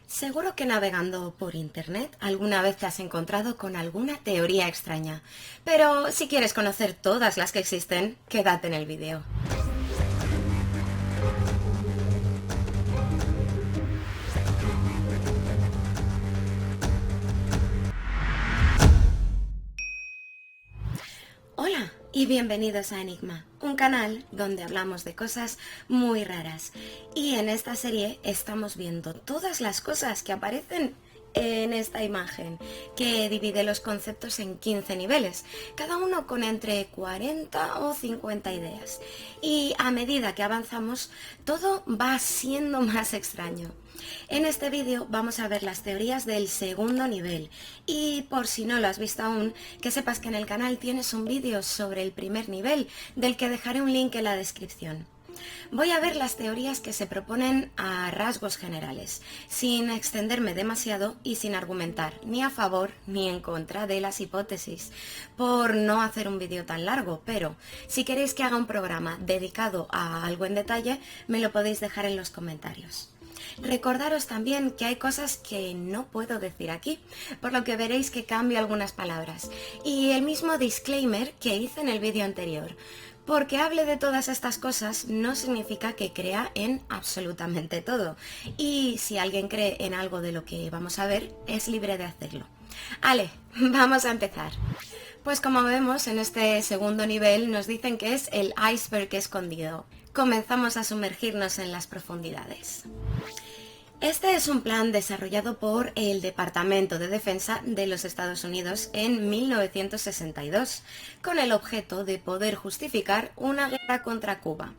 Seguro que navegando por internet alguna vez te has encontrado con alguna teoría extraña, pero si quieres conocer todas las que existen, quédate en el vídeo. Hola y bienvenidos a Enigma, un canal donde hablamos de cosas muy raras. Y en esta serie estamos viendo todas las cosas que aparecen en esta imagen, que divide los conceptos en 15 niveles, cada uno con entre 40 o 50 ideas. Y a medida que avanzamos, todo va siendo más extraño. En este vídeo vamos a ver las teorías del segundo nivel y por si no lo has visto aún, que sepas que en el canal tienes un vídeo sobre el primer nivel del que dejaré un link en la descripción. Voy a ver las teorías que se proponen a rasgos generales, sin extenderme demasiado y sin argumentar ni a favor ni en contra de las hipótesis, por no hacer un vídeo tan largo, pero si queréis que haga un programa dedicado a algo en detalle, me lo podéis dejar en los comentarios. Recordaros también que hay cosas que no puedo decir aquí, por lo que veréis que cambio algunas palabras, y el mismo disclaimer que hice en el vídeo anterior. Porque hable de todas estas cosas no significa que crea en absolutamente todo, y si alguien cree en algo de lo que vamos a ver, es libre de hacerlo. Ale, vamos a empezar. Pues como vemos en este segundo nivel nos dicen que es el iceberg escondido. Comenzamos a sumergirnos en las profundidades. Este es un plan desarrollado por el Departamento de Defensa de los Estados Unidos en 1962, con el objeto de poder justificar una guerra contra Cuba.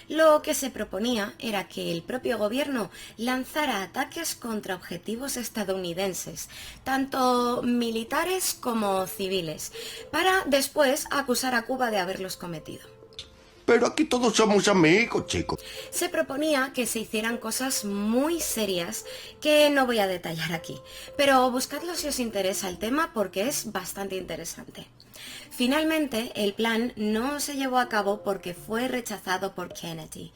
Lo que se proponía era que el propio gobierno lanzara ataques contra objetivos estadounidenses, tanto militares como civiles, para después acusar a Cuba de haberlos cometido. Pero aquí todos somos amigos, chicos. Se proponía que se hicieran cosas muy serias que no voy a detallar aquí, pero buscadlo si os interesa el tema porque es bastante interesante. Finalmente, el plan no se llevó a cabo porque fue rechazado por Kennedy.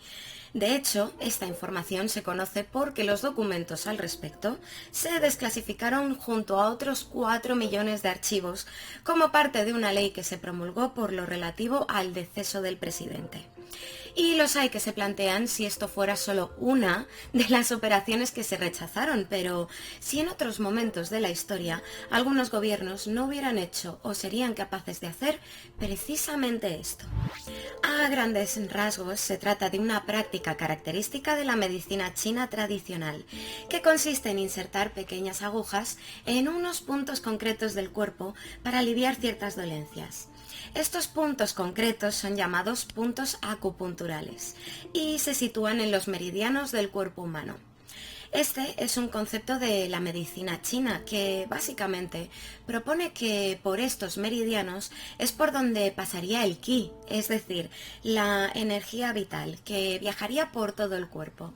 De hecho, esta información se conoce porque los documentos al respecto se desclasificaron junto a otros 4 millones de archivos como parte de una ley que se promulgó por lo relativo al deceso del presidente. Y los hay que se plantean si esto fuera solo una de las operaciones que se rechazaron, pero si en otros momentos de la historia algunos gobiernos no hubieran hecho o serían capaces de hacer precisamente esto. A grandes rasgos se trata de una práctica característica de la medicina china tradicional, que consiste en insertar pequeñas agujas en unos puntos concretos del cuerpo para aliviar ciertas dolencias. Estos puntos concretos son llamados puntos acupunturales y se sitúan en los meridianos del cuerpo humano. Este es un concepto de la medicina china que básicamente propone que por estos meridianos es por donde pasaría el ki, es decir, la energía vital que viajaría por todo el cuerpo.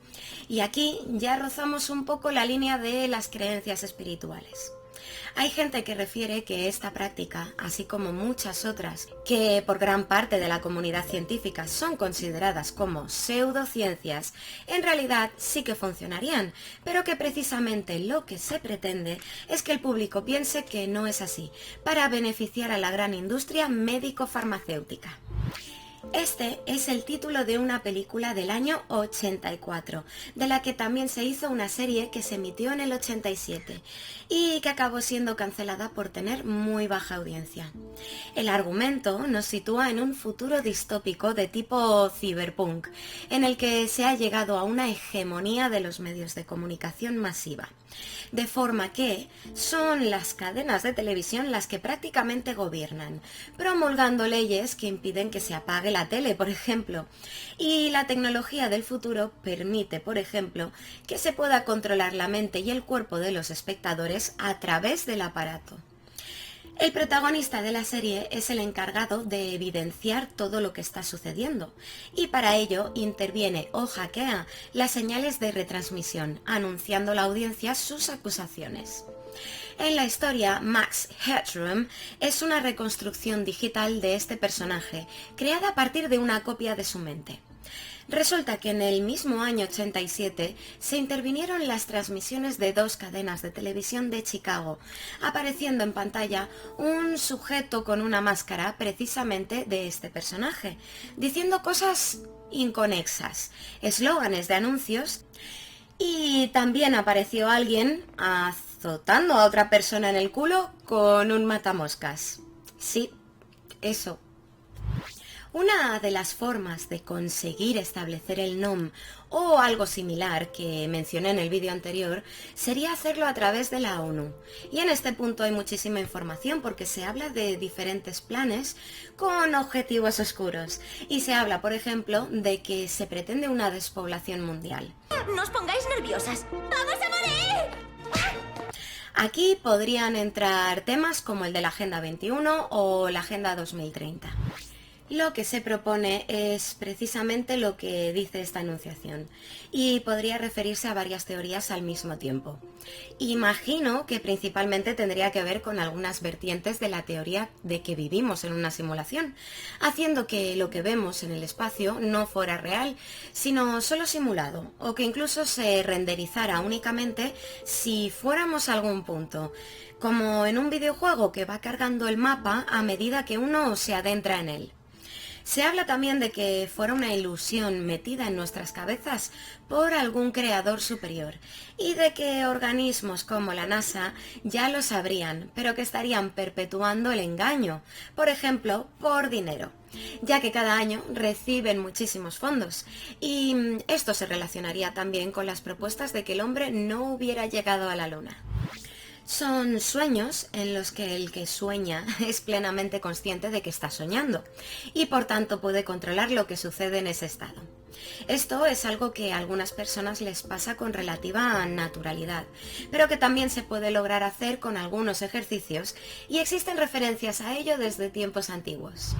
Y aquí ya rozamos un poco la línea de las creencias espirituales. Hay gente que refiere que esta práctica, así como muchas otras, que por gran parte de la comunidad científica son consideradas como pseudociencias, en realidad sí que funcionarían, pero que precisamente lo que se pretende es que el público piense que no es así, para beneficiar a la gran industria médico-farmacéutica. Este es el título de una película del año 84, de la que también se hizo una serie que se emitió en el 87 y que acabó siendo cancelada por tener muy baja audiencia. El argumento nos sitúa en un futuro distópico de tipo cyberpunk, en el que se ha llegado a una hegemonía de los medios de comunicación masiva, de forma que son las cadenas de televisión las que prácticamente gobiernan, promulgando leyes que impiden que se apague la tele, por ejemplo. Y la tecnología del futuro permite, por ejemplo, que se pueda controlar la mente y el cuerpo de los espectadores a través del aparato. El protagonista de la serie es el encargado de evidenciar todo lo que está sucediendo y para ello interviene o hackea las señales de retransmisión, anunciando a la audiencia sus acusaciones. En la historia, Max Headroom es una reconstrucción digital de este personaje, creada a partir de una copia de su mente. Resulta que en el mismo año 87 se intervinieron las transmisiones de 2 cadenas de televisión de Chicago, apareciendo en pantalla un sujeto con una máscara precisamente de este personaje, diciendo cosas inconexas, eslóganes de anuncios, y también apareció alguien azotando a otra persona en el culo con un matamoscas. Sí, eso. Una de las formas de conseguir establecer el NOM o algo similar que mencioné en el vídeo anterior sería hacerlo a través de la ONU. Y en este punto hay muchísima información porque se habla de diferentes planes con objetivos oscuros. Y se habla, por ejemplo, de que se pretende una despoblación mundial. ¡No os pongáis nerviosas! ¡Vamos a morir! Aquí podrían entrar temas como el de la Agenda 21 o la Agenda 2030. Lo que se propone es precisamente lo que dice esta enunciación y podría referirse a varias teorías al mismo tiempo. Imagino que principalmente tendría que ver con algunas vertientes de la teoría de que vivimos en una simulación, haciendo que lo que vemos en el espacio no fuera real, sino solo simulado, o que incluso se renderizara únicamente si fuéramos a algún punto, como en un videojuego que va cargando el mapa a medida que uno se adentra en él. Se habla también de que fuera una ilusión metida en nuestras cabezas por algún creador superior y de que organismos como la NASA ya lo sabrían, pero que estarían perpetuando el engaño, por ejemplo, por dinero, ya que cada año reciben muchísimos fondos y esto se relacionaría también con las propuestas de que el hombre no hubiera llegado a la Luna. Son sueños en los que el que sueña es plenamente consciente de que está soñando y por tanto puede controlar lo que sucede en ese estado. Esto es algo que a algunas personas les pasa con relativa naturalidad, pero que también se puede lograr hacer con algunos ejercicios y existen referencias a ello desde tiempos antiguos.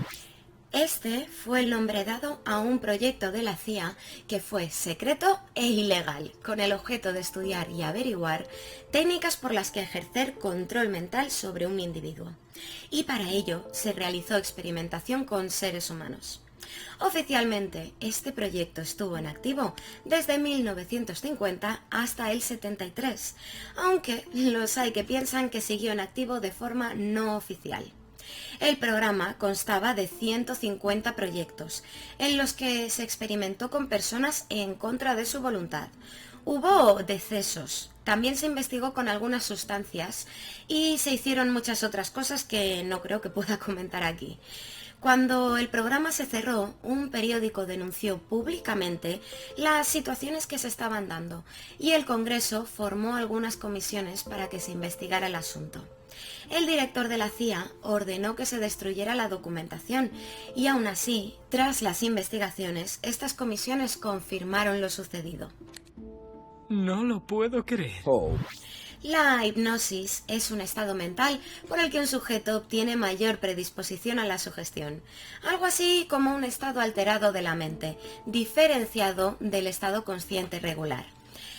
Este fue el nombre dado a un proyecto de la CIA que fue secreto e ilegal, con el objeto de estudiar y averiguar técnicas por las que ejercer control mental sobre un individuo. Y para ello se realizó experimentación con seres humanos. Oficialmente, este proyecto estuvo en activo desde 1950 hasta el 73, aunque los hay que piensan que siguió en activo de forma no oficial. El programa constaba de 150 proyectos, en los que se experimentó con personas en contra de su voluntad. Hubo decesos, también se investigó con algunas sustancias y se hicieron muchas otras cosas que no creo que pueda comentar aquí. Cuando el programa se cerró, un periódico denunció públicamente las situaciones que se estaban dando y el Congreso formó algunas comisiones para que se investigara el asunto. El director de la CIA ordenó que se destruyera la documentación y aún así, tras las investigaciones, estas comisiones confirmaron lo sucedido. No lo puedo creer. La hipnosis es un estado mental por el que un sujeto obtiene mayor predisposición a la sugestión, algo así como un estado alterado de la mente, diferenciado del estado consciente regular.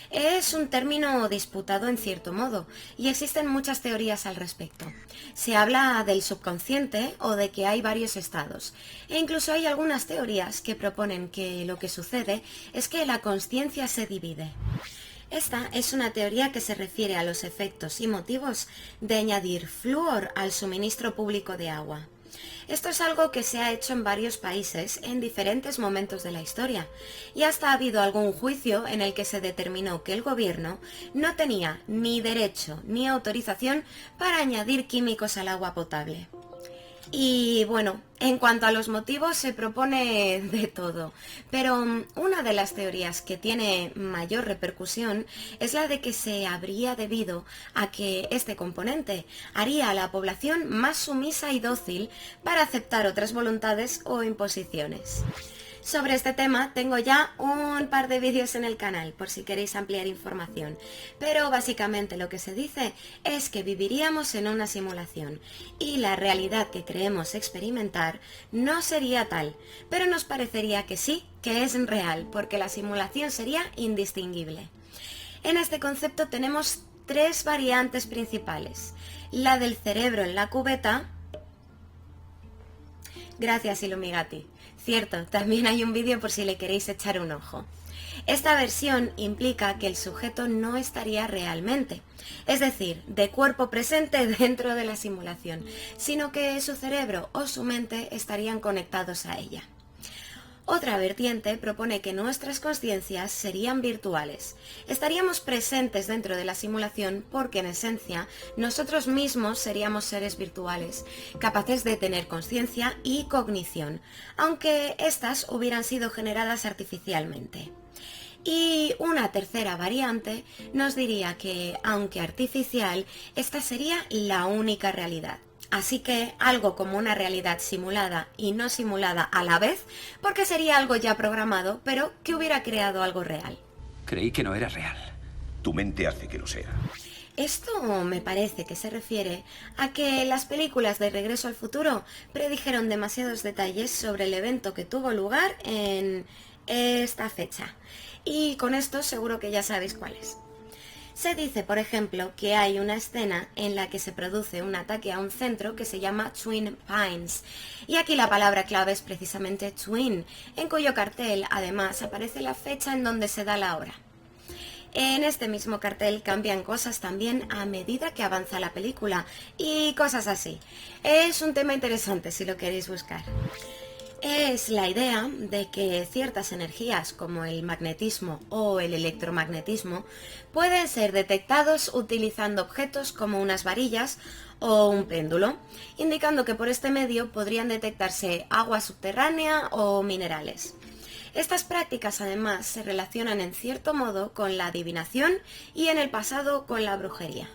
Es un término disputado en cierto modo y existen muchas teorías al respecto. Se habla del subconsciente o de que hay varios estados e incluso hay algunas teorías que proponen que lo que sucede es que la consciencia se divide. Esta es una teoría que se refiere a los efectos y motivos de añadir flúor al suministro público de agua. Esto es algo que se ha hecho en varios países en diferentes momentos de la historia y hasta ha habido algún juicio en el que se determinó que el gobierno no tenía ni derecho ni autorización para añadir químicos al agua potable. Y bueno, en cuanto a los motivos se propone de todo, pero una de las teorías que tiene mayor repercusión es la de que se habría debido a que este componente haría a la población más sumisa y dócil para aceptar otras voluntades o imposiciones. Sobre este tema tengo ya un par de vídeos en el canal por si queréis ampliar información, pero básicamente lo que se dice es que viviríamos en una simulación y la realidad que creemos experimentar no sería tal, pero nos parecería que sí, que es real, porque la simulación sería indistinguible. En este concepto tenemos tres variantes principales: la del cerebro en la cubeta, gracias Ilumigati, Cierto, también hay un vídeo por si le queréis echar un ojo. Esta versión implica que el sujeto no estaría realmente, es decir, de cuerpo presente dentro de la simulación, sino que su cerebro o su mente estarían conectados a ella. Otra vertiente propone que nuestras conciencias serían virtuales. Estaríamos presentes dentro de la simulación porque en esencia nosotros mismos seríamos seres virtuales, capaces de tener conciencia y cognición, aunque éstas hubieran sido generadas artificialmente. Y una tercera variante nos diría que, aunque artificial, esta sería la única realidad. Así que algo como una realidad simulada y no simulada a la vez, porque sería algo ya programado, pero que hubiera creado algo real. Creí que no era real. Tu mente hace que lo sea. Esto me parece que se refiere a que las películas de Regreso al Futuro predijeron demasiados detalles sobre el evento que tuvo lugar en esta fecha. Y con esto seguro que ya sabéis cuál es. Se dice, por ejemplo, que hay una escena en la que se produce un ataque a un centro que se llama Twin Pines. Y aquí la palabra clave es precisamente Twin, en cuyo cartel además aparece la fecha en donde se da la hora. En este mismo cartel cambian cosas también a medida que avanza la película y cosas así. Es un tema interesante si lo queréis buscar. Es la idea de que ciertas energías como el magnetismo o el electromagnetismo pueden ser detectados utilizando objetos como unas varillas o un péndulo, indicando que por este medio podrían detectarse agua subterránea o minerales. Estas prácticas además se relacionan en cierto modo con la adivinación y en el pasado con la brujería.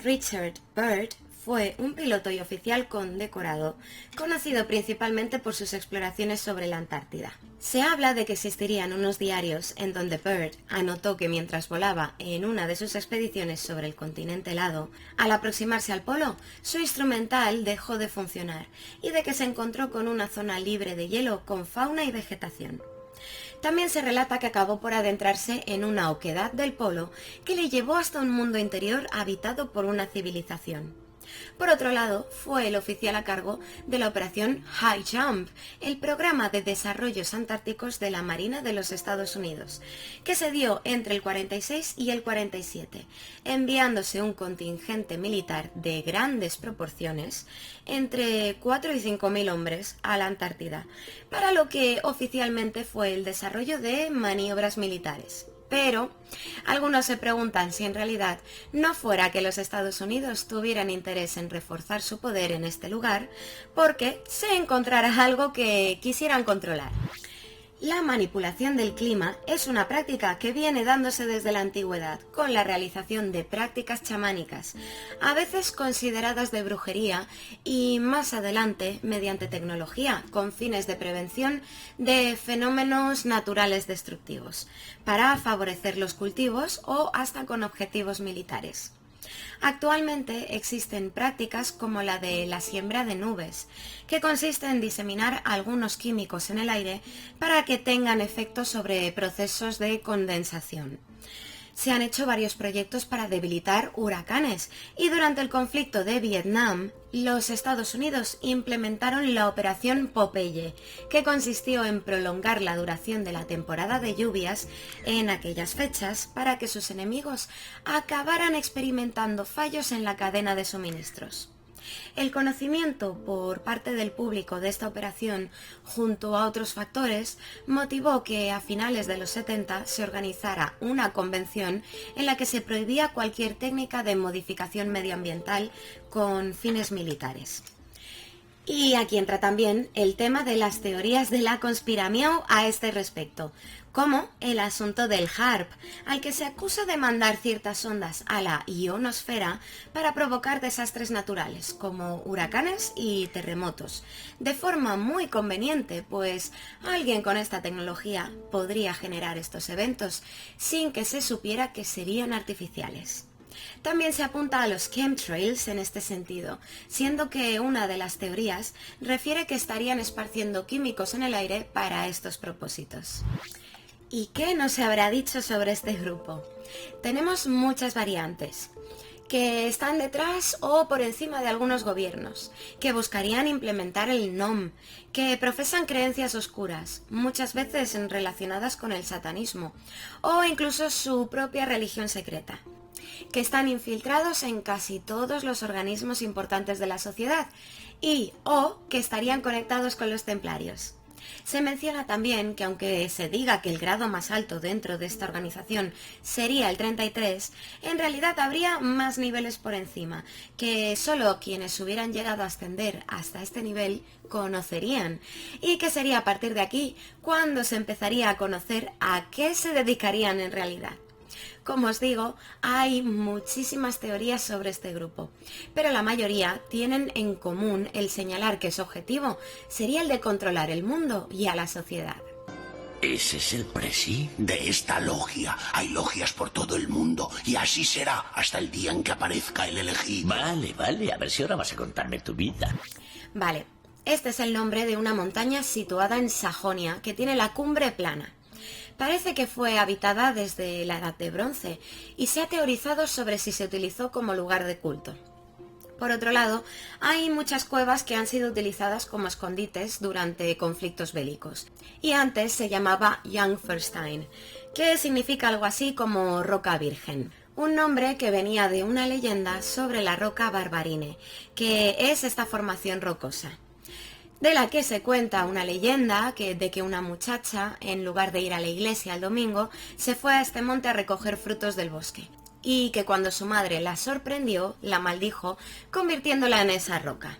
Richard Byrd fue un piloto y oficial condecorado, conocido principalmente por sus exploraciones sobre la Antártida. Se habla de que existirían unos diarios en donde Byrd anotó que mientras volaba en una de sus expediciones sobre el continente helado, al aproximarse al polo, su instrumental dejó de funcionar y de que se encontró con una zona libre de hielo con fauna y vegetación. También se relata que acabó por adentrarse en una oquedad del polo que le llevó hasta un mundo interior habitado por una civilización. Por otro lado, fue el oficial a cargo de la operación High Jump, el programa de desarrollos antárticos de la Marina de los Estados Unidos, que se dio entre el 46 y el 47, enviándose un contingente militar de grandes proporciones, entre 4 y 5.000 hombres, a la Antártida, para lo que oficialmente fue el desarrollo de maniobras militares. Pero algunos se preguntan si en realidad no fuera que los Estados Unidos tuvieran interés en reforzar su poder en este lugar porque se encontrara algo que quisieran controlar. La manipulación del clima es una práctica que viene dándose desde la antigüedad, con la realización de prácticas chamánicas, a veces consideradas de brujería y más adelante mediante tecnología, con fines de prevención de fenómenos naturales destructivos, para favorecer los cultivos o hasta con objetivos militares. Actualmente existen prácticas como la de la siembra de nubes, que consiste en diseminar algunos químicos en el aire para que tengan efecto sobre procesos de condensación. Se han hecho varios proyectos para debilitar huracanes y durante el conflicto de Vietnam, los Estados Unidos implementaron la Operación Popeye, que consistió en prolongar la duración de la temporada de lluvias en aquellas fechas para que sus enemigos acabaran experimentando fallos en la cadena de suministros. El conocimiento por parte del público de esta operación, junto a otros factores, motivó que a finales de los 70 se organizara una convención en la que se prohibía cualquier técnica de modificación medioambiental con fines militares. Y aquí entra también el tema de las teorías de la conspiramiau a este respecto, como el asunto del HAARP, al que se acusa de mandar ciertas ondas a la ionosfera para provocar desastres naturales, como huracanes y terremotos, de forma muy conveniente, pues alguien con esta tecnología podría generar estos eventos sin que se supiera que serían artificiales. También se apunta a los chemtrails en este sentido, siendo que una de las teorías refiere que estarían esparciendo químicos en el aire para estos propósitos. ¿Y qué no se habrá dicho sobre este grupo? Tenemos muchas variantes. que están detrás o por encima de algunos gobiernos, que buscarían implementar el NOM, que profesan creencias oscuras, muchas veces relacionadas con el satanismo, o incluso su propia religión secreta, que están infiltrados en casi todos los organismos importantes de la sociedad y o que estarían conectados con los templarios. Se menciona también que aunque se diga que el grado más alto dentro de esta organización sería el 33, en realidad habría más niveles por encima, que solo quienes hubieran llegado a ascender hasta este nivel conocerían, y que sería a partir de aquí cuando se empezaría a conocer a qué se dedicarían en realidad. Como os digo, hay muchísimas teorías sobre este grupo, pero la mayoría tienen en común el señalar que su objetivo sería el de controlar el mundo y a la sociedad. ¿Ese es el presi de esta logia? Hay logias por todo el mundo y así será hasta el día en que aparezca el elegido. Vale, a ver si ahora vas a contarme tu vida. Vale, este es el nombre de una montaña situada en Sajonia que tiene la cumbre plana. Parece que fue habitada desde la Edad de Bronce y se ha teorizado sobre si se utilizó como lugar de culto. Por otro lado, hay muchas cuevas que han sido utilizadas como escondites durante conflictos bélicos. Y antes se llamaba Jungfraustein, que significa algo así como roca virgen. Un nombre que venía de una leyenda sobre la roca Barbarine, que es esta formación rocosa, de la que se cuenta una leyenda de que una muchacha, en lugar de ir a la iglesia el domingo, se fue a este monte a recoger frutos del bosque, y que cuando su madre la sorprendió, la maldijo, convirtiéndola en esa roca.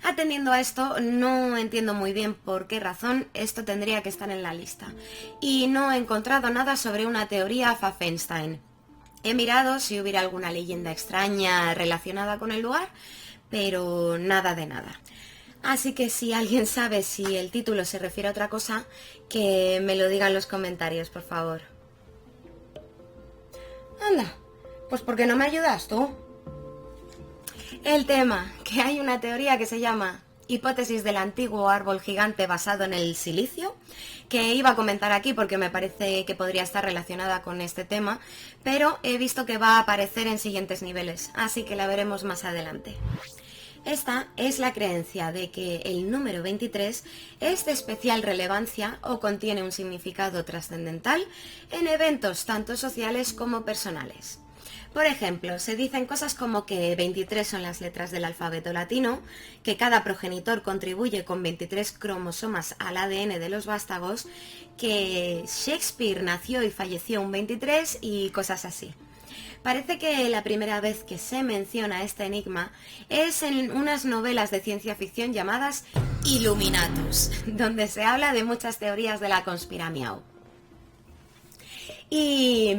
Atendiendo a esto, no entiendo muy bien por qué razón esto tendría que estar en la lista, y no he encontrado nada sobre una teoría Pfaffenstein. He mirado si hubiera alguna leyenda extraña relacionada con el lugar, pero nada de nada. Así que si alguien sabe si el título se refiere a otra cosa, que me lo diga en los comentarios, por favor. Anda, pues ¿por qué no me ayudas tú? El tema, que hay una teoría que se llama hipótesis del antiguo árbol gigante basado en el silicio, que iba a comentar aquí porque me parece que podría estar relacionada con este tema, pero he visto que va a aparecer en siguientes niveles, así que la veremos más adelante. Esta es la creencia de que el número 23 es de especial relevancia o contiene un significado trascendental en eventos tanto sociales como personales. Por ejemplo, se dicen cosas como que 23 son las letras del alfabeto latino, que cada progenitor contribuye con 23 cromosomas al ADN de los vástagos, que Shakespeare nació y falleció un 23 y cosas así. Parece que la primera vez que se menciona este enigma es en unas novelas de ciencia ficción llamadas Illuminatus, donde se habla de muchas teorías de la conspiramiau. Y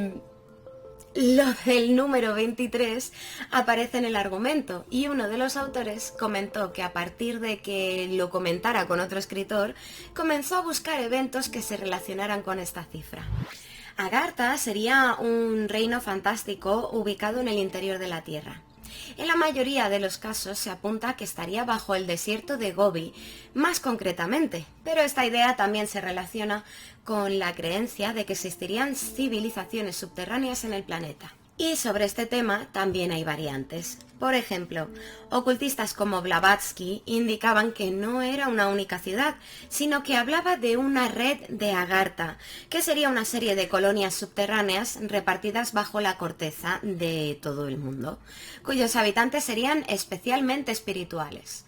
lo del número 23 aparece en el argumento y uno de los autores comentó que a partir de que lo comentara con otro escritor, comenzó a buscar eventos que se relacionaran con esta cifra. Agartha sería un reino fantástico ubicado en el interior de la Tierra. En la mayoría de los casos se apunta que estaría bajo el desierto de Gobi, más concretamente, pero esta idea también se relaciona con la creencia de que existirían civilizaciones subterráneas en el planeta. Y sobre este tema también hay variantes. Por ejemplo, ocultistas como Blavatsky indicaban que no era una única ciudad, sino que hablaba de una red de Agartha, que sería una serie de colonias subterráneas repartidas bajo la corteza de todo el mundo, cuyos habitantes serían especialmente espirituales.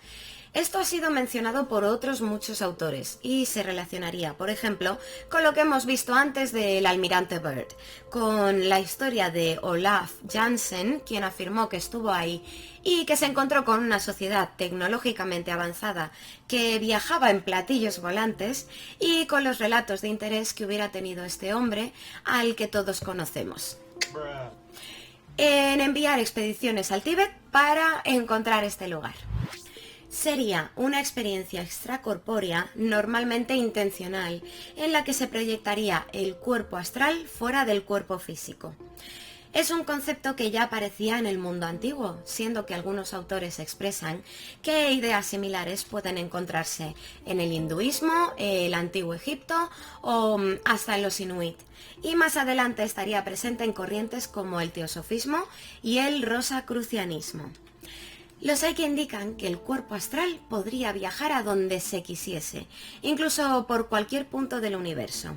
Esto ha sido mencionado por otros muchos autores y se relacionaría, por ejemplo, con lo que hemos visto antes del almirante Byrd, con la historia de Olaf Jansen, quien afirmó que estuvo ahí y que se encontró con una sociedad tecnológicamente avanzada que viajaba en platillos volantes, y con los relatos de interés que hubiera tenido este hombre al que todos conocemos en enviar expediciones al Tíbet para encontrar este lugar. Sería una experiencia extracorpórea, normalmente intencional, en la que se proyectaría el cuerpo astral fuera del cuerpo físico. Es un concepto que ya aparecía en el mundo antiguo, siendo que algunos autores expresan que ideas similares pueden encontrarse en el hinduismo, el antiguo Egipto o hasta en los inuit. Y más adelante estaría presente en corrientes como el teosofismo y el rosacrucianismo. Los hay que indican que el cuerpo astral podría viajar a donde se quisiese, incluso por cualquier punto del universo.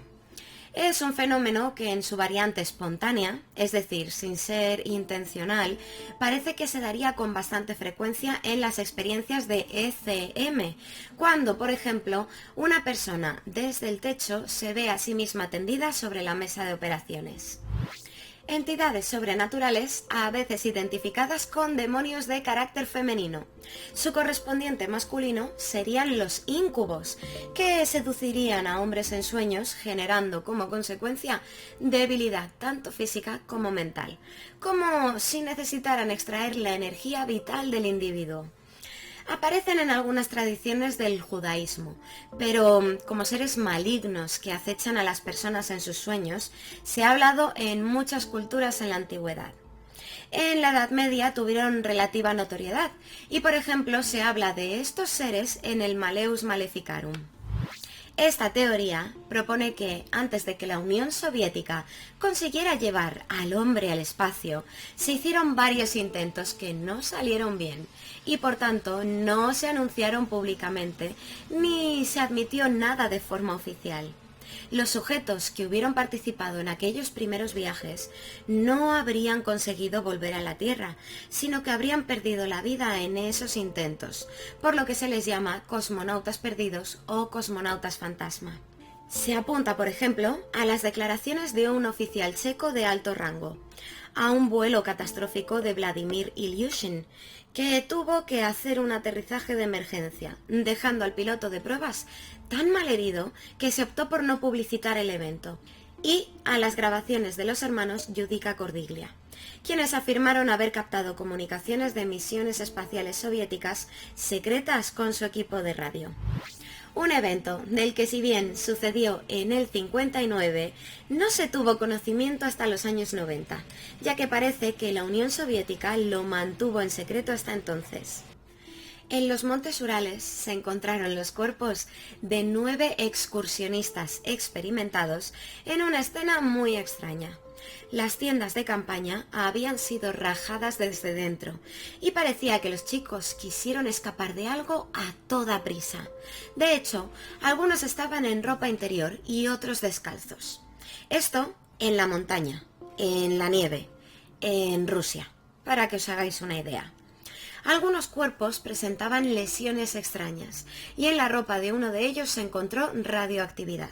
Es un fenómeno que en su variante espontánea, es decir, sin ser intencional, parece que se daría con bastante frecuencia en las experiencias de ECM, cuando, por ejemplo, una persona desde el techo se ve a sí misma tendida sobre la mesa de operaciones. Entidades sobrenaturales, a veces identificadas con demonios de carácter femenino. Su correspondiente masculino serían los íncubos, que seducirían a hombres en sueños, generando como consecuencia debilidad tanto física como mental, como si necesitaran extraer la energía vital del individuo. Aparecen en algunas tradiciones del judaísmo, pero como seres malignos que acechan a las personas en sus sueños, se ha hablado en muchas culturas en la antigüedad. En la Edad Media tuvieron relativa notoriedad y, por ejemplo, se habla de estos seres en el Malleus Maleficarum. Esta teoría propone que, antes de que la Unión Soviética consiguiera llevar al hombre al espacio, se hicieron varios intentos que no salieron bien y, por tanto, no se anunciaron públicamente ni se admitió nada de forma oficial. Los sujetos que hubieran participado en aquellos primeros viajes no habrían conseguido volver a la Tierra, sino que habrían perdido la vida en esos intentos, por lo que se les llama cosmonautas perdidos o cosmonautas fantasma. Se apunta, por ejemplo, a las declaraciones de un oficial checo de alto rango, a un vuelo catastrófico de Vladimir Ilyushin, que tuvo que hacer un aterrizaje de emergencia, dejando al piloto de pruebas tan mal herido que se optó por no publicitar el evento, y a las grabaciones de los hermanos Yudica Cordiglia, quienes afirmaron haber captado comunicaciones de misiones espaciales soviéticas secretas con su equipo de radio. Un evento del que, si bien sucedió en el 59, no se tuvo conocimiento hasta los años 90, ya que parece que la Unión Soviética lo mantuvo en secreto hasta entonces. En los Montes Urales se encontraron los cuerpos de 9 excursionistas experimentados en una escena muy extraña. Las tiendas de campaña habían sido rajadas desde dentro y parecía que los chicos quisieron escapar de algo a toda prisa. De hecho, algunos estaban en ropa interior y otros descalzos. Esto en la montaña, en la nieve, en Rusia, para que os hagáis una idea. Algunos cuerpos presentaban lesiones extrañas y en la ropa de uno de ellos se encontró radioactividad.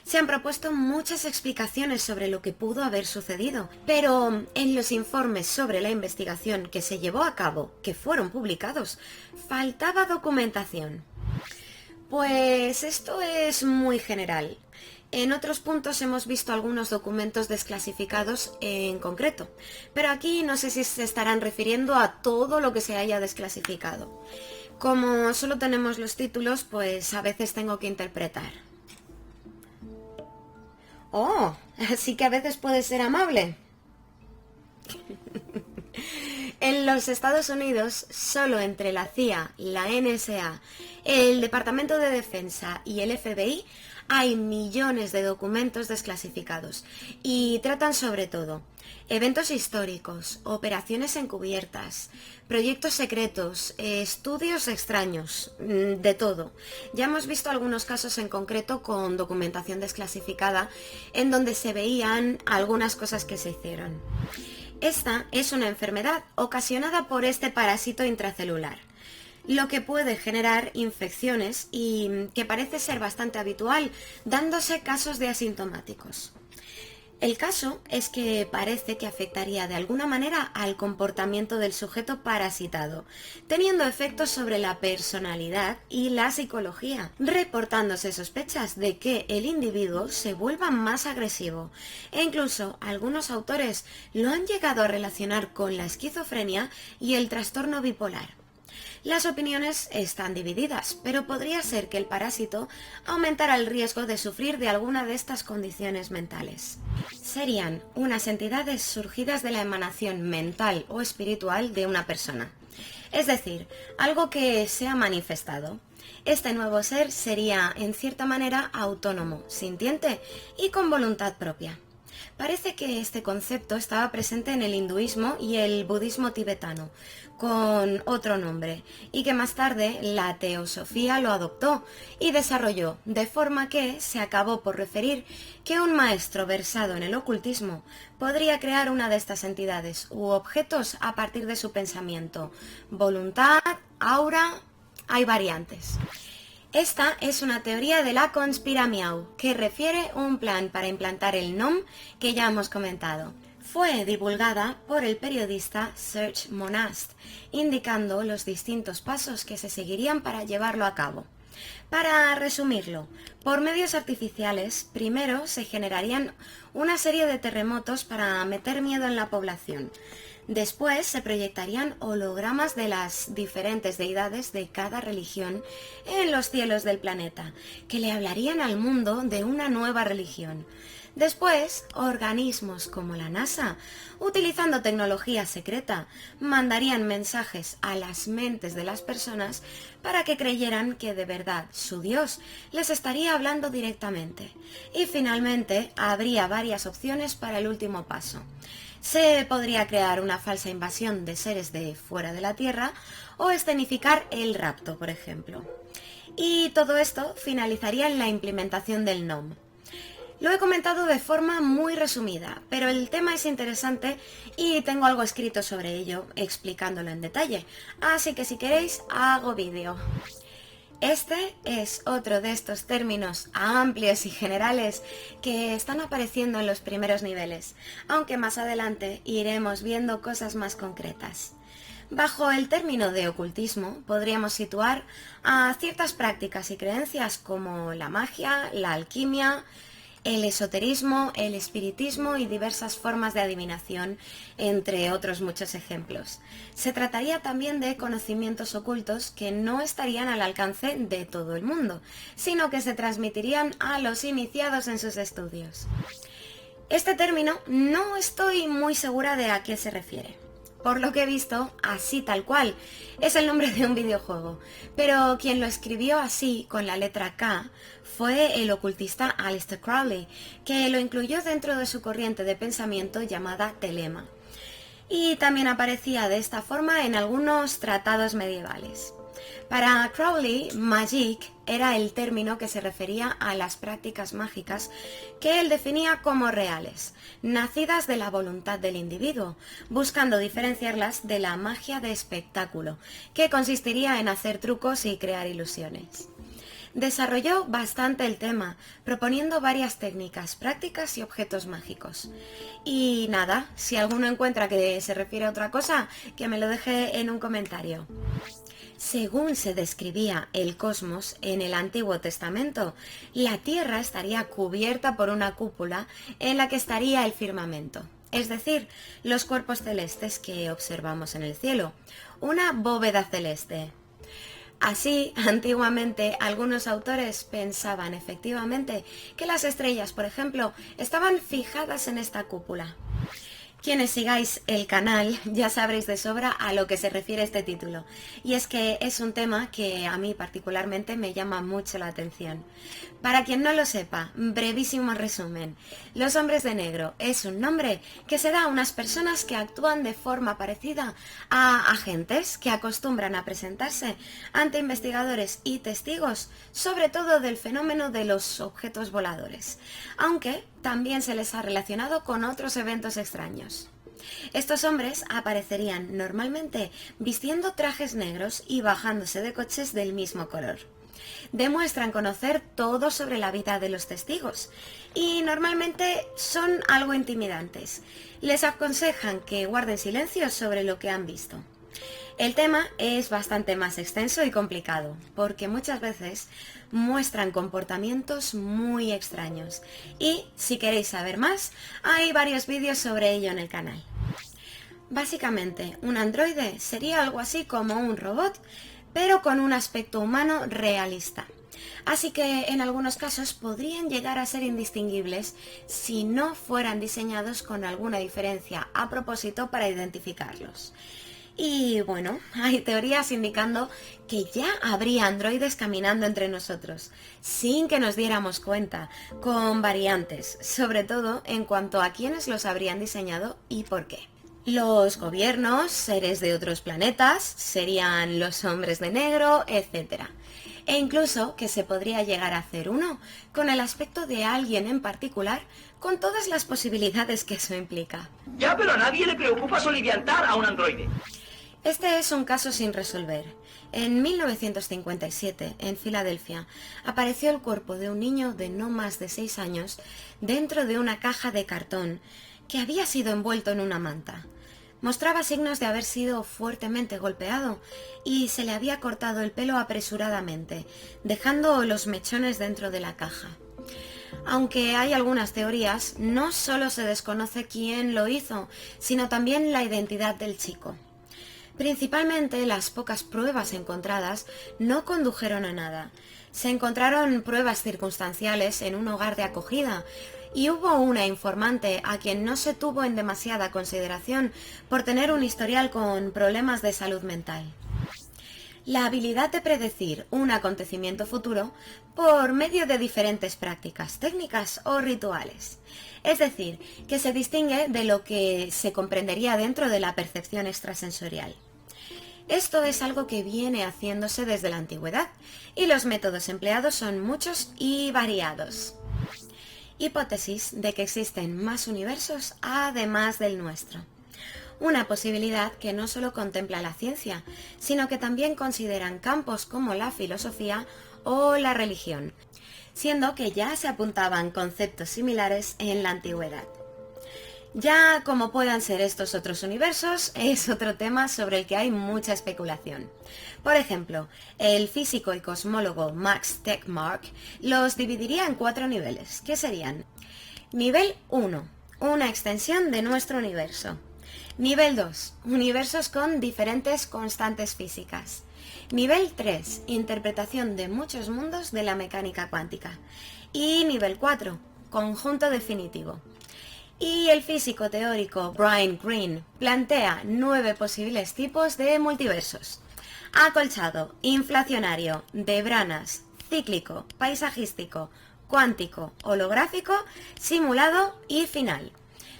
Se han propuesto muchas explicaciones sobre lo que pudo haber sucedido, pero en los informes sobre la investigación que se llevó a cabo, que fueron publicados, faltaba documentación. Pues esto es muy general. En otros puntos hemos visto algunos documentos desclasificados en concreto, pero aquí no sé si se estarán refiriendo a todo lo que se haya desclasificado. Como solo tenemos los títulos, pues a veces tengo que interpretar. Oh, así que a veces puede ser amable. En los Estados Unidos, solo entre la CIA, la NSA, el Departamento de Defensa y el FBI, hay millones de documentos desclasificados y tratan sobre todo eventos históricos, operaciones encubiertas, proyectos secretos, estudios extraños, de todo. Ya hemos visto algunos casos en concreto con documentación desclasificada en donde se veían algunas cosas que se hicieron. Esta es una enfermedad ocasionada por este parásito intracelular, lo que puede generar infecciones y que parece ser bastante habitual, dándose casos de asintomáticos. El caso es que parece que afectaría de alguna manera al comportamiento del sujeto parasitado, teniendo efectos sobre la personalidad y la psicología, reportándose sospechas de que el individuo se vuelva más agresivo, e incluso algunos autores lo han llegado a relacionar con la esquizofrenia y el trastorno bipolar. Las opiniones están divididas, pero podría ser que el parásito aumentara el riesgo de sufrir de alguna de estas condiciones mentales. Serían unas entidades surgidas de la emanación mental o espiritual de una persona, es decir, algo que se ha manifestado. Este nuevo ser sería, en cierta manera, autónomo, sintiente y con voluntad propia. Parece que este concepto estaba presente en el hinduismo y el budismo tibetano, con otro nombre, y que más tarde la teosofía lo adoptó y desarrolló, de forma que se acabó por referir que un maestro versado en el ocultismo podría crear una de estas entidades u objetos a partir de su pensamiento, voluntad, aura. Hay variantes. Esta es una teoría de la conspiramiau, que refiere un plan para implantar el NOM que ya hemos comentado. Fue divulgada por el periodista Serge Monast, indicando los distintos pasos que se seguirían para llevarlo a cabo. Para resumirlo, por medios artificiales, primero se generarían una serie de terremotos para meter miedo en la población. Después se proyectarían hologramas de las diferentes deidades de cada religión en los cielos del planeta, que le hablarían al mundo de una nueva religión. Después, organismos como la NASA, utilizando tecnología secreta, mandarían mensajes a las mentes de las personas para que creyeran que de verdad su Dios les estaría hablando directamente. Y finalmente, habría varias opciones para el último paso. Se podría crear una falsa invasión de seres de fuera de la Tierra o escenificar el rapto, por ejemplo. Y todo esto finalizaría en la implementación del NOM. Lo he comentado de forma muy resumida, pero el tema es interesante y tengo algo escrito sobre ello, explicándolo en detalle. Así que si queréis, hago vídeo. Este es otro de estos términos amplios y generales que están apareciendo en los primeros niveles, aunque más adelante iremos viendo cosas más concretas. Bajo el término de ocultismo podríamos situar a ciertas prácticas y creencias como la magia, la alquimia, el esoterismo, el espiritismo y diversas formas de adivinación, entre otros muchos ejemplos. Se trataría también de conocimientos ocultos que no estarían al alcance de todo el mundo, sino que se transmitirían a los iniciados en sus estudios. Este término no estoy muy segura de a qué se refiere. Por lo que he visto, así tal cual, es el nombre de un videojuego, pero quien lo escribió así, con la letra K, fue el ocultista Aleister Crowley, que lo incluyó dentro de su corriente de pensamiento llamada telema. Y también aparecía de esta forma en algunos tratados medievales. Para Crowley, magic era el término que se refería a las prácticas mágicas que él definía como reales, nacidas de la voluntad del individuo, buscando diferenciarlas de la magia de espectáculo, que consistiría en hacer trucos y crear ilusiones. Desarrolló bastante el tema, proponiendo varias técnicas, prácticas y objetos mágicos. Y nada, si alguno encuentra que se refiere a otra cosa, que me lo deje en un comentario. Según se describía el cosmos en el Antiguo Testamento, la Tierra estaría cubierta por una cúpula en la que estaría el firmamento, es decir, los cuerpos celestes que observamos en el cielo, una bóveda celeste. Así, antiguamente, algunos autores pensaban efectivamente que las estrellas, por ejemplo, estaban fijadas en esta cúpula. Quienes sigáis el canal ya sabréis de sobra a lo que se refiere este título, y es que es un tema que a mí particularmente me llama mucho la atención. Para quien no lo sepa, brevísimo resumen. Los hombres de negro es un nombre que se da a unas personas que actúan de forma parecida a agentes que acostumbran a presentarse ante investigadores y testigos, sobre todo del fenómeno de los objetos voladores, aunque también se les ha relacionado con otros eventos extraños. Estos hombres aparecerían normalmente vistiendo trajes negros y bajándose de coches del mismo color. Demuestran conocer todo sobre la vida de los testigos y normalmente son algo intimidantes. Les aconsejan que guarden silencio sobre lo que han visto. El tema es bastante más extenso y complicado, porque muchas veces muestran comportamientos muy extraños. Y si queréis saber más, hay varios vídeos sobre ello en el canal. Básicamente, un androide sería algo así como un robot, pero con un aspecto humano realista. Así que en algunos casos podrían llegar a ser indistinguibles si no fueran diseñados con alguna diferencia a propósito para identificarlos. Y bueno, hay teorías indicando que ya habría androides caminando entre nosotros, sin que nos diéramos cuenta, con variantes, sobre todo en cuanto a quiénes los habrían diseñado y por qué. Los gobiernos, seres de otros planetas, serían los hombres de negro, etc. E incluso que se podría llegar a hacer uno, con el aspecto de alguien en particular, con todas las posibilidades que eso implica. Ya, pero a nadie le preocupa soliviantar a un androide. Este es un caso sin resolver. En 1957, en Filadelfia, apareció el cuerpo de un niño de no más de 6 años dentro de una caja de cartón que había sido envuelto en una manta. Mostraba signos de haber sido fuertemente golpeado y se le había cortado el pelo apresuradamente, dejando los mechones dentro de la caja. Aunque hay algunas teorías, no solo se desconoce quién lo hizo, sino también la identidad del chico. Principalmente las pocas pruebas encontradas no condujeron a nada. Se encontraron pruebas circunstanciales en un hogar de acogida y hubo una informante a quien no se tuvo en demasiada consideración por tener un historial con problemas de salud mental. La habilidad de predecir un acontecimiento futuro por medio de diferentes prácticas, técnicas o rituales. Es decir, que se distingue de lo que se comprendería dentro de la percepción extrasensorial. Esto es algo que viene haciéndose desde la antigüedad y los métodos empleados son muchos y variados. Hipótesis de que existen más universos además del nuestro. Una posibilidad que no solo contempla la ciencia, sino que también consideran campos como la filosofía o la religión, siendo que ya se apuntaban conceptos similares en la antigüedad. Ya como puedan ser estos otros universos, es otro tema sobre el que hay mucha especulación. Por ejemplo, el físico y cosmólogo Max Tegmark los dividiría en 4 niveles, que serían: nivel 1, una extensión de nuestro universo. Nivel 2, universos con diferentes constantes físicas. Nivel 3, interpretación de muchos mundos de la mecánica cuántica. Y nivel 4, conjunto definitivo. Y el físico teórico Brian Greene plantea 9 posibles tipos de multiversos: acolchado, inflacionario, de branas, cíclico, paisajístico, cuántico, holográfico, simulado y final.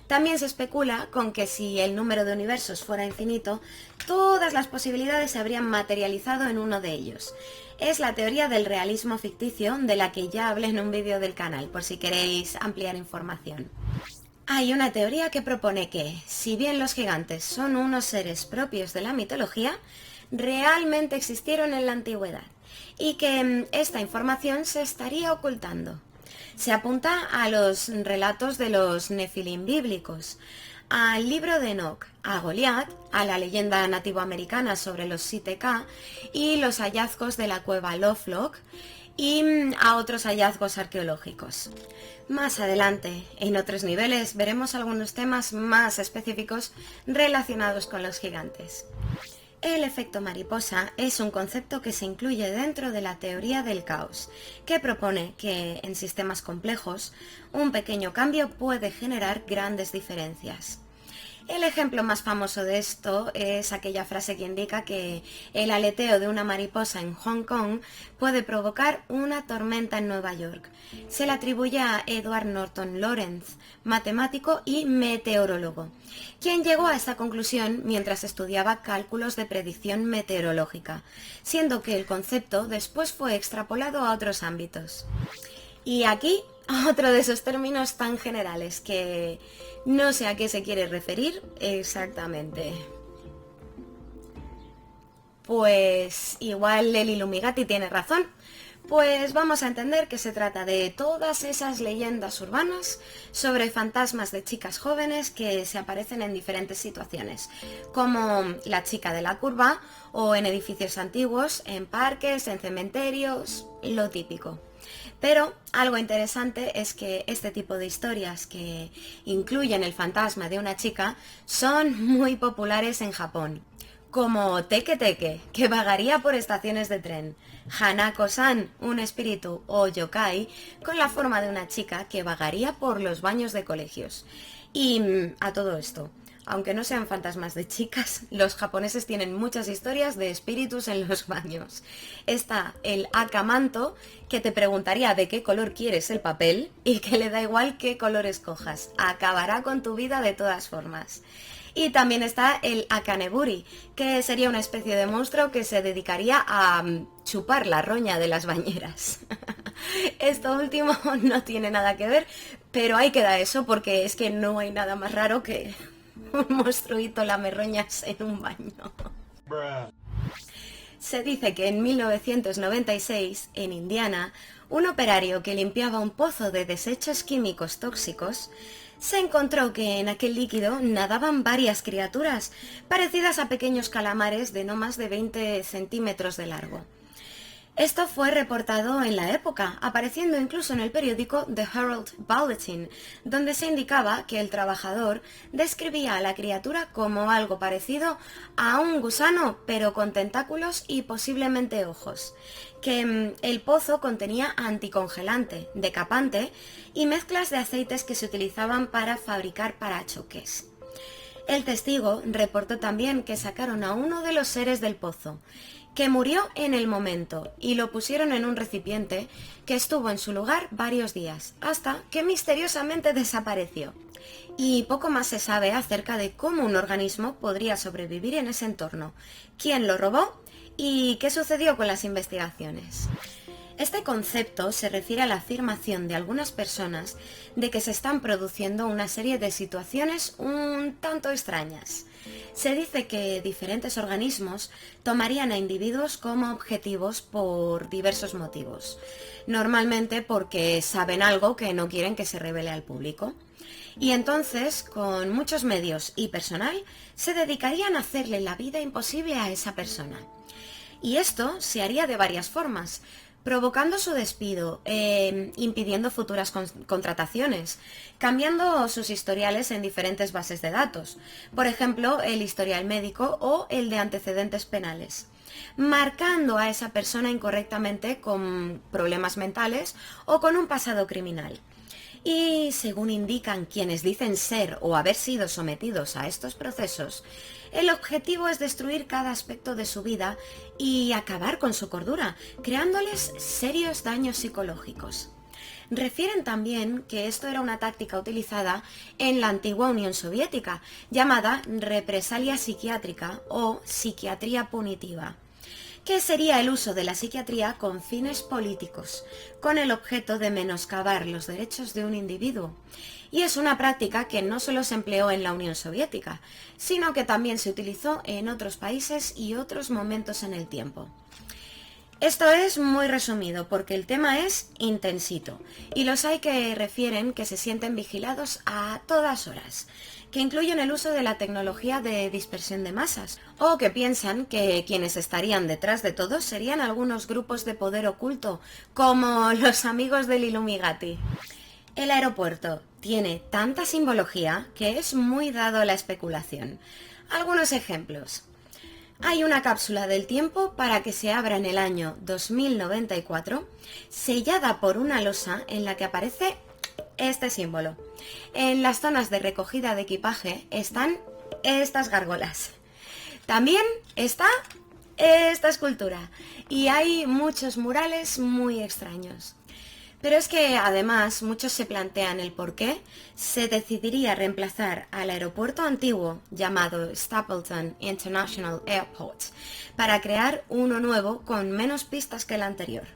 También se especula con que si el número de universos fuera infinito, todas las posibilidades se habrían materializado en uno de ellos. Es la teoría del realismo ficticio, de la que ya hablé en un vídeo del canal, por si queréis ampliar información. Hay una teoría que propone que, si bien los gigantes son unos seres propios de la mitología, realmente existieron en la antigüedad y que esta información se estaría ocultando. Se apunta a los relatos de los nefilim bíblicos, al libro de Enoch, a Goliat, a la leyenda nativoamericana sobre los Sitek y los hallazgos de la cueva Lovelock, y a otros hallazgos arqueológicos. Más adelante, en otros niveles, veremos algunos temas más específicos relacionados con los gigantes. El efecto mariposa es un concepto que se incluye dentro de la teoría del caos, que propone que en sistemas complejos un pequeño cambio puede generar grandes diferencias. El ejemplo más famoso de esto es aquella frase que indica que el aleteo de una mariposa en Hong Kong puede provocar una tormenta en Nueva York. Se le atribuye a Edward Norton Lawrence, matemático y meteorólogo, quien llegó a esta conclusión mientras estudiaba cálculos de predicción meteorológica, siendo que el concepto después fue extrapolado a otros ámbitos. Y aquí, otro de esos términos tan generales que no sé a qué se quiere referir exactamente. Pues igual el Illuminati tiene razón. Pues vamos a entender que se trata de todas esas leyendas urbanas sobre fantasmas de chicas jóvenes que se aparecen en diferentes situaciones, como la chica de la curva o en edificios antiguos, en parques, en cementerios, lo típico. Pero algo interesante es que este tipo de historias que incluyen el fantasma de una chica son muy populares en Japón, como Teke Teke, que vagaría por estaciones de tren, Hanako-san, un espíritu o yokai con la forma de una chica que vagaría por los baños de colegios. Y a todo esto, aunque no sean fantasmas de chicas, los japoneses tienen muchas historias de espíritus en los baños. Está el akamanto, que te preguntaría de qué color quieres el papel y que le da igual qué color escojas, acabará con tu vida de todas formas. Y también está el akaneburi, que sería una especie de monstruo que se dedicaría a chupar la roña de las bañeras. Esto último no tiene nada que ver, pero ahí queda eso, porque es que no hay nada más raro que un monstruito lamerroñas en un baño. Se dice que en 1996, en Indiana, un operario que limpiaba un pozo de desechos químicos tóxicos se encontró que en aquel líquido nadaban varias criaturas, parecidas a pequeños calamares de no más de 20 centímetros de largo. Esto fue reportado en la época, apareciendo incluso en el periódico The Herald Bulletin, donde se indicaba que el trabajador describía a la criatura como algo parecido a un gusano, pero con tentáculos y posiblemente ojos, que el pozo contenía anticongelante, decapante y mezclas de aceites que se utilizaban para fabricar parachoques. El testigo reportó también que sacaron a uno de los seres del pozo, que murió en el momento, y lo pusieron en un recipiente que estuvo en su lugar varios días, hasta que misteriosamente desapareció. Y poco más se sabe acerca de cómo un organismo podría sobrevivir en ese entorno, quién lo robó y qué sucedió con las investigaciones. Este concepto se refiere a la afirmación de algunas personas de que se están produciendo una serie de situaciones un tanto extrañas. Se dice que diferentes organismos tomarían a individuos como objetivos por diversos motivos, normalmente porque saben algo que no quieren que se revele al público. Y entonces, con muchos medios y personal, se dedicarían a hacerle la vida imposible a esa persona. Y esto se haría de varias formas, provocando su despido, impidiendo futuras contrataciones, cambiando sus historiales en diferentes bases de datos, por ejemplo, el historial médico o el de antecedentes penales, marcando a esa persona incorrectamente con problemas mentales o con un pasado criminal. Y según indican quienes dicen ser o haber sido sometidos a estos procesos, el objetivo es destruir cada aspecto de su vida y acabar con su cordura, creándoles serios daños psicológicos. Refieren también que esto era una táctica utilizada en la antigua Unión Soviética, llamada represalia psiquiátrica o psiquiatría punitiva, que sería el uso de la psiquiatría con fines políticos, con el objeto de menoscabar los derechos de un individuo. Y es una práctica que no solo se empleó en la Unión Soviética, sino que también se utilizó en otros países y otros momentos en el tiempo. Esto es muy resumido porque el tema es intensito, y los hay que refieren que se sienten vigilados a todas horas, que incluyen el uso de la tecnología de dispersión de masas, o que piensan que quienes estarían detrás de todo serían algunos grupos de poder oculto, como los amigos del Illuminati. El aeropuerto tiene tanta simbología que es muy dado a la especulación. Algunos ejemplos. Hay una cápsula del tiempo para que se abra en el año 2094, sellada por una losa en la que aparece este símbolo. En las zonas de recogida de equipaje están estas gárgolas. También está esta escultura y hay muchos murales muy extraños. Pero es que además muchos se plantean el por qué se decidiría reemplazar al aeropuerto antiguo llamado Stapleton International Airport para crear uno nuevo con menos pistas que el anterior.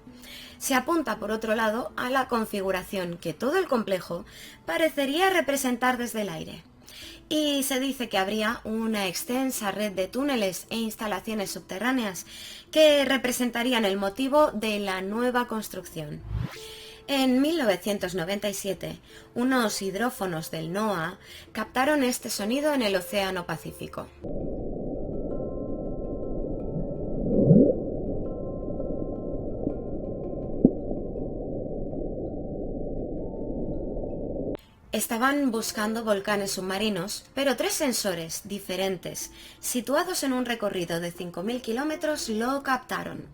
Se apunta por otro lado a la configuración que todo el complejo parecería representar desde el aire. Y se dice que habría una extensa red de túneles e instalaciones subterráneas que representarían el motivo de la nueva construcción. En 1997, unos hidrófonos del NOAA captaron este sonido en el Océano Pacífico. Estaban buscando volcanes submarinos, pero 3 sensores diferentes, situados en un recorrido de 5.000 kilómetros, lo captaron.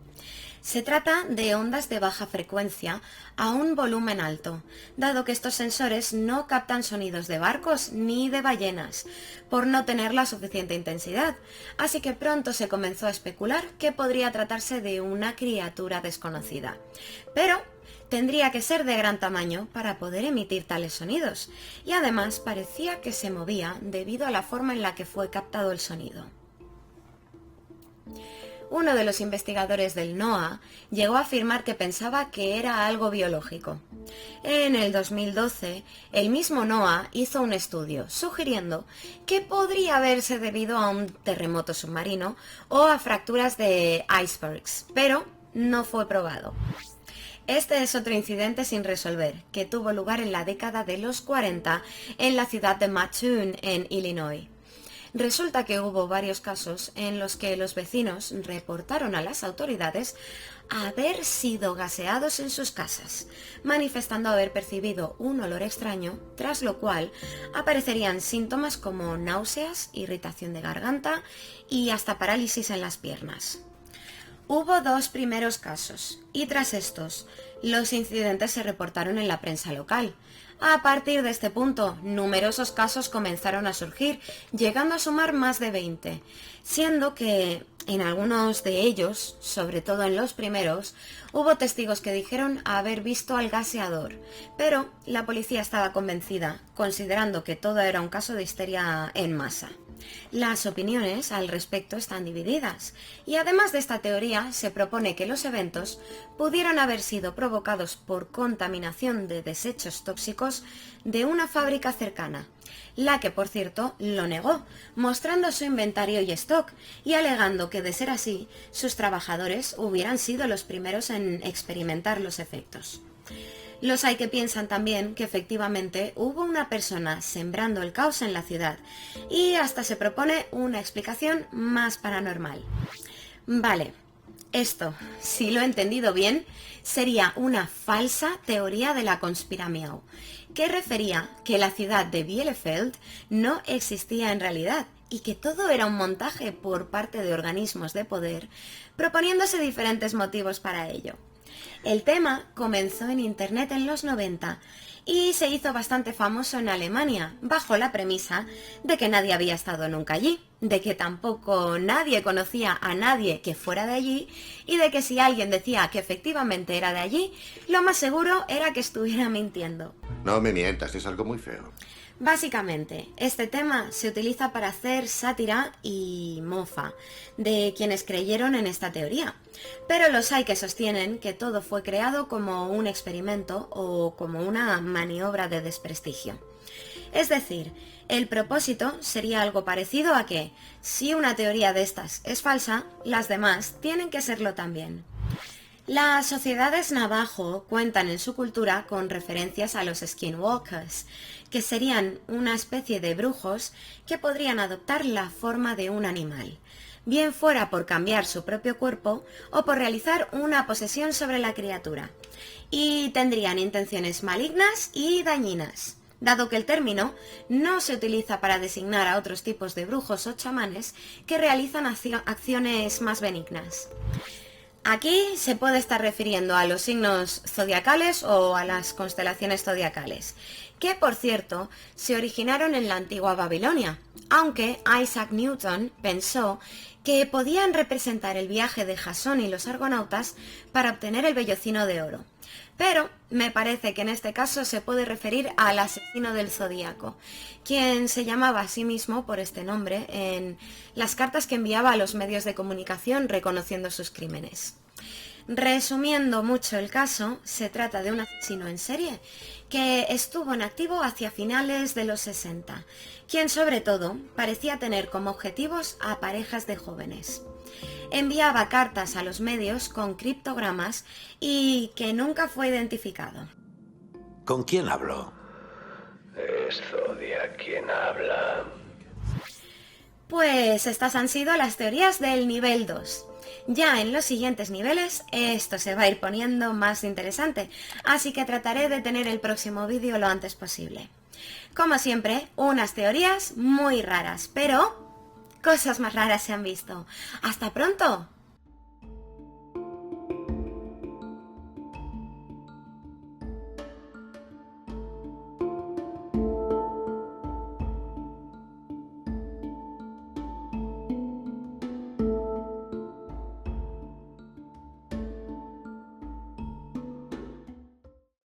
Se trata de ondas de baja frecuencia a un volumen alto, dado que estos sensores no captan sonidos de barcos ni de ballenas, por no tener la suficiente intensidad, así que pronto se comenzó a especular que podría tratarse de una criatura desconocida. Pero tendría que ser de gran tamaño para poder emitir tales sonidos, y además parecía que se movía debido a la forma en la que fue captado el sonido. Uno de los investigadores del NOAA llegó a afirmar que pensaba que era algo biológico. En el 2012, el mismo NOAA hizo un estudio sugiriendo que podría haberse debido a un terremoto submarino o a fracturas de icebergs, pero no fue probado. Este es otro incidente sin resolver, que tuvo lugar en la década de los 40 en la ciudad de Mattoon, en Illinois. Resulta que hubo varios casos en los que los vecinos reportaron a las autoridades haber sido gaseados en sus casas, manifestando haber percibido un olor extraño, tras lo cual aparecerían síntomas como náuseas, irritación de garganta y hasta parálisis en las piernas. Hubo 2 primeros casos, y tras estos, los incidentes se reportaron en la prensa local. A partir de este punto, numerosos casos comenzaron a surgir, llegando a sumar más de 20, siendo que en algunos de ellos, sobre todo en los primeros, hubo testigos que dijeron haber visto al gaseador, pero la policía estaba convencida, considerando que todo era un caso de histeria en masa. Las opiniones al respecto están divididas, y además de esta teoría se propone que los eventos pudieron haber sido provocados por contaminación de desechos tóxicos de una fábrica cercana, la que por cierto lo negó, mostrando su inventario y stock y alegando que de ser así, sus trabajadores hubieran sido los primeros en experimentar los efectos. Los hay que piensan también que efectivamente hubo una persona sembrando el caos en la ciudad, y hasta se propone una explicación más paranormal. Vale, esto, si lo he entendido bien, sería una falsa teoría de la conspiramiau, que refería que la ciudad de Bielefeld no existía en realidad y que todo era un montaje por parte de organismos de poder, proponiéndose diferentes motivos para ello. El tema comenzó en Internet en los 90 y se hizo bastante famoso en Alemania, bajo la premisa de que nadie había estado nunca allí, de que tampoco nadie conocía a nadie que fuera de allí y de que si alguien decía que efectivamente era de allí, lo más seguro era que estuviera mintiendo. No me mientas, es algo muy feo. Básicamente, este tema se utiliza para hacer sátira y mofa de quienes creyeron en esta teoría, pero los hay que sostienen que todo fue creado como un experimento o como una maniobra de desprestigio. Es decir, el propósito sería algo parecido a que, si una teoría de estas es falsa, las demás tienen que serlo también. Las sociedades Navajo cuentan en su cultura con referencias a los skinwalkers, que serían una especie de brujos que podrían adoptar la forma de un animal, bien fuera por cambiar su propio cuerpo o por realizar una posesión sobre la criatura, y tendrían intenciones malignas y dañinas, dado que el término no se utiliza para designar a otros tipos de brujos o chamanes que realizan acciones más benignas. Aquí se puede estar refiriendo a los signos zodiacales o a las constelaciones zodiacales, que por cierto se originaron en la antigua Babilonia, aunque Isaac Newton pensó que podían representar el viaje de Jasón y los argonautas para obtener el vellocino de oro. Pero me parece que en este caso se puede referir al asesino del zodíaco, quien se llamaba a sí mismo por este nombre en las cartas que enviaba a los medios de comunicación reconociendo sus crímenes. Resumiendo mucho el caso, se trata de un asesino en serie que estuvo en activo hacia finales de los 60, quien sobre todo parecía tener como objetivos a parejas de jóvenes. Enviaba cartas a los medios con criptogramas y que nunca fue identificado. ¿Con quién habló? Es Zodiac quien habla. Pues estas han sido las teorías del nivel 2. Ya en los siguientes niveles esto se va a ir poniendo más interesante, así que trataré de tener el próximo vídeo lo antes posible. Como siempre, unas teorías muy raras, pero cosas más raras se han visto. ¡Hasta pronto!